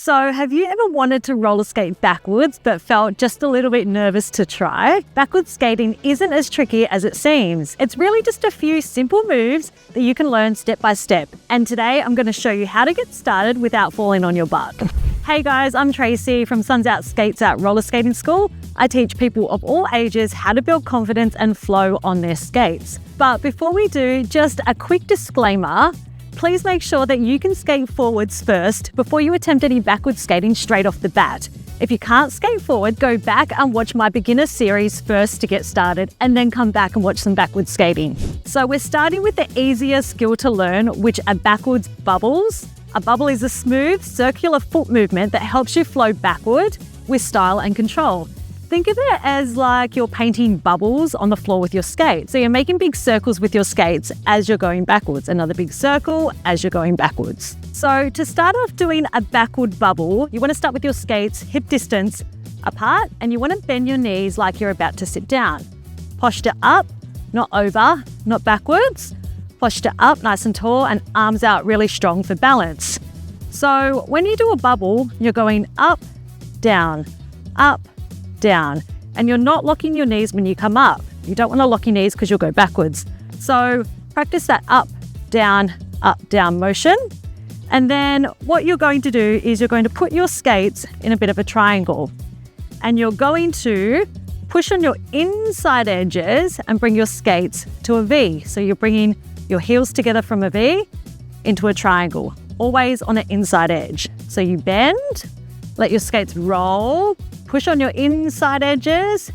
So have you ever wanted to roller skate backwards but felt just a little bit nervous to try? Backwards skating isn't as tricky as it seems. It's really just a few simple moves that you can learn step by step. And today I'm going to show you how to get started without falling on your butt. Hey guys, I'm Tracey from Suns Out Skates Out Roller Skating School. I teach people of all ages how to build confidence and flow on their skates. But before we do, just a quick disclaimer. Please make sure that you can skate forwards first before you attempt any backwards skating straight off the bat. If you can't skate forward, go back and watch my beginner series first to get started, and then come back and watch some backwards skating. So we're starting with the easier skill to learn, which are backwards bubbles. A bubble is a smooth, circular foot movement that helps you flow backward with style and control. Think of it as like you're painting bubbles on the floor with your skates. So you're making big circles with your skates as you're going backwards, another big circle as you're going backwards. So to start off doing a backward bubble, you want to start with your skates hip distance apart, and you want to bend your knees like you're about to sit down. Posture up, not over, not backwards. Posture up nice and tall and arms out really strong for balance. So when you do a bubble, you're going up, down, and you're not locking your knees when you come up. You don't want to lock your knees because you'll go backwards. So practice that up, down motion. And then what you're going to do is you're going to put your skates in a bit of a triangle, and you're going to push on your inside edges and bring your skates to a V. So you're bringing your heels together from a V into a triangle, always on an inside edge. So you bend, let your skates roll, push on your inside edges,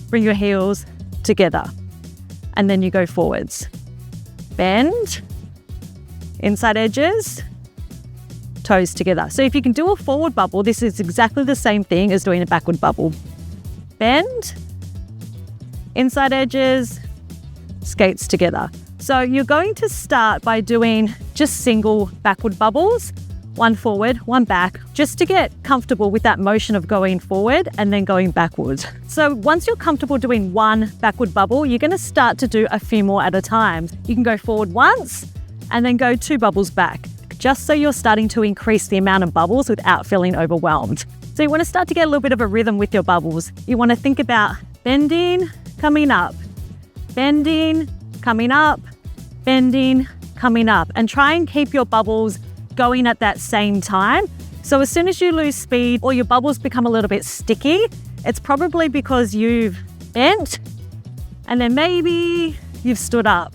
bring your heels together, and then you go forwards. Bend, inside edges, toes together. So if you can do a forward bubble, this is exactly the same thing as doing a backward bubble. Bend, inside edges, skates together. So you're going to start by doing just single backward bubbles, one forward, one back, just to get comfortable with that motion of going forward and then going backwards. So once you're comfortable doing one backward bubble, you're going to start to do a few more at a time. You can go forward once and then go 2 bubbles back, just so you're starting to increase the amount of bubbles without feeling overwhelmed. So you want to start to get a little bit of a rhythm with your bubbles. You want to think about bending, coming up, bending, coming up, bending, coming up, and try and keep your bubbles going at that same time. So as soon as you lose speed or your bubbles become a little bit sticky, it's probably because you've bent, and then maybe you've stood up,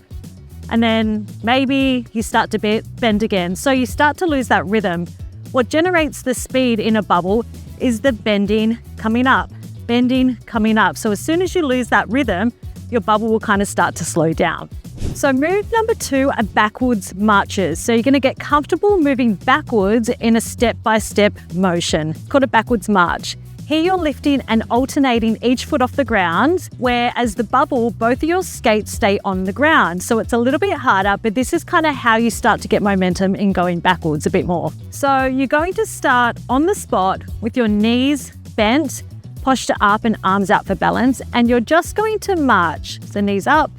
and then maybe you start to bend again. So you start to lose that rhythm. What generates the speed in a bubble is the bending, coming up, bending, coming up. So as soon as you lose that rhythm, your bubble will kind of start to slow down. So move number 2 are backwards marches. So you're going to get comfortable moving backwards in a step-by-step motion, called a backwards march. Here you're lifting and alternating each foot off the ground, where as the bubble, both of your skates stay on the ground. So it's a little bit harder, but this is kind of how you start to get momentum in going backwards a bit more. So you're going to start on the spot with your knees bent, posture up and arms out for balance, and you're just going to march. So knees up,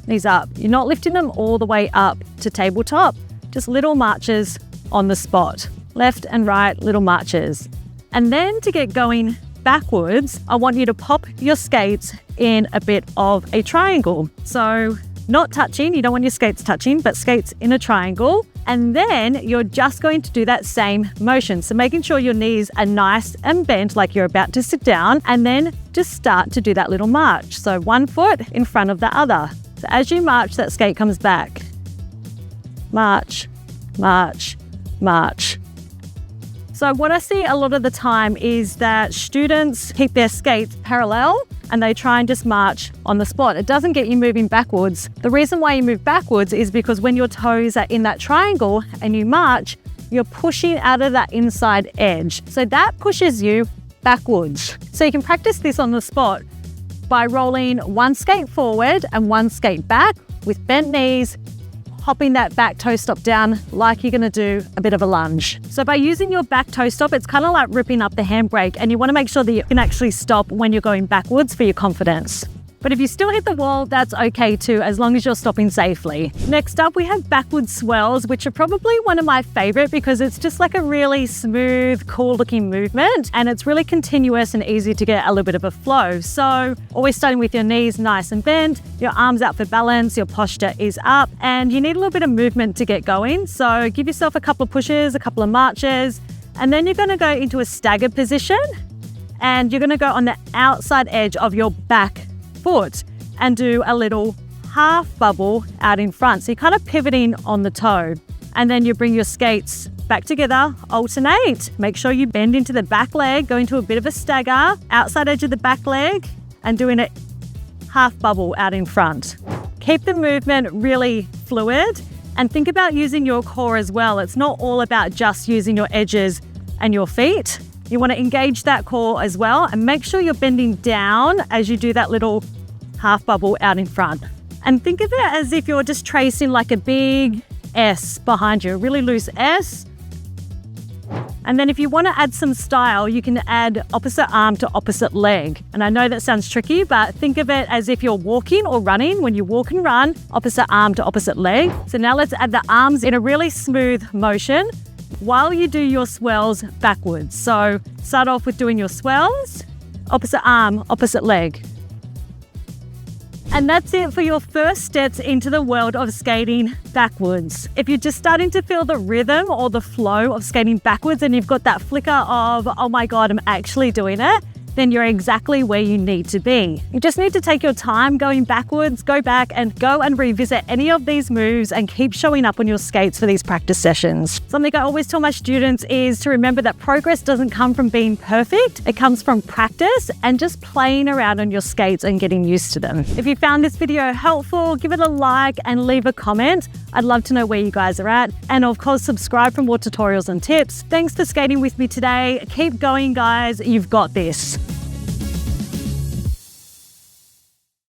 knees up. You're not lifting them all the way up to tabletop, just little marches on the spot. Left and right, little marches. And then to get going backwards, I want you to pop your skates in a bit of a triangle. So not touching, you don't want your skates touching, but skates in a triangle. And then you're just going to do that same motion. So making sure your knees are nice and bent like you're about to sit down, and then just start to do that little march. So one foot in front of the other. So as you march, that skate comes back. March, march, march. So what I see a lot of the time is that students keep their skates parallel and they try and just march on the spot. It doesn't get you moving backwards. The reason why you move backwards is because when your toes are in that triangle and you march, you're pushing out of that inside edge. So that pushes you backwards. So you can practice this on the spot by rolling one skate forward and one skate back with bent knees, hopping that back toe stop down like you're gonna do a bit of a lunge. So by using your back toe stop, it's kind of like ripping up the handbrake, and you wanna make sure that you can actually stop when you're going backwards for your confidence. But if you still hit the wall, that's okay too, as long as you're stopping safely. Next up, we have backward swells, which are probably one of my favorite because it's just like a really smooth, cool looking movement. And it's really continuous and easy to get a little bit of a flow. So always starting with your knees nice and bent, your arms out for balance, your posture is up, and you need a little bit of movement to get going. So give yourself a couple of pushes, a couple of marches, and then you're gonna go into a staggered position. And you're gonna go on the outside edge of your back foot and do a little half bubble out in front. So you're kind of pivoting on the toe. And then you bring your skates back together, alternate. Make sure you bend into the back leg, go into a bit of a stagger, outside edge of the back leg, and doing a half bubble out in front. Keep the movement really fluid and think about using your core as well. It's not all about just using your edges and your feet. You want to engage that core as well and make sure you're bending down as you do that little half bubble out in front. And think of it as if you're just tracing like a big S behind you, a really loose S. And then if you want to add some style, you can add opposite arm to opposite leg. And I know that sounds tricky, but think of it as if you're walking or running. When you walk and run, opposite arm to opposite leg. So now let's add the arms in a really smooth motion while you do your swells backwards. So start off with doing your swells, opposite arm, opposite leg. And that's it for your first steps into the world of skating backwards. If you're just starting to feel the rhythm or the flow of skating backwards and you've got that flicker of, oh my God, I'm actually doing it, then you're exactly where you need to be. You just need to take your time going backwards, go back and go and revisit any of these moves and keep showing up on your skates for these practice sessions. Something I always tell my students is to remember that progress doesn't come from being perfect. It comes from practice and just playing around on your skates and getting used to them. If you found this video helpful, give it a like and leave a comment. I'd love to know where you guys are at. And of course, subscribe for more tutorials and tips. Thanks for skating with me today. Keep going, guys. You've got this.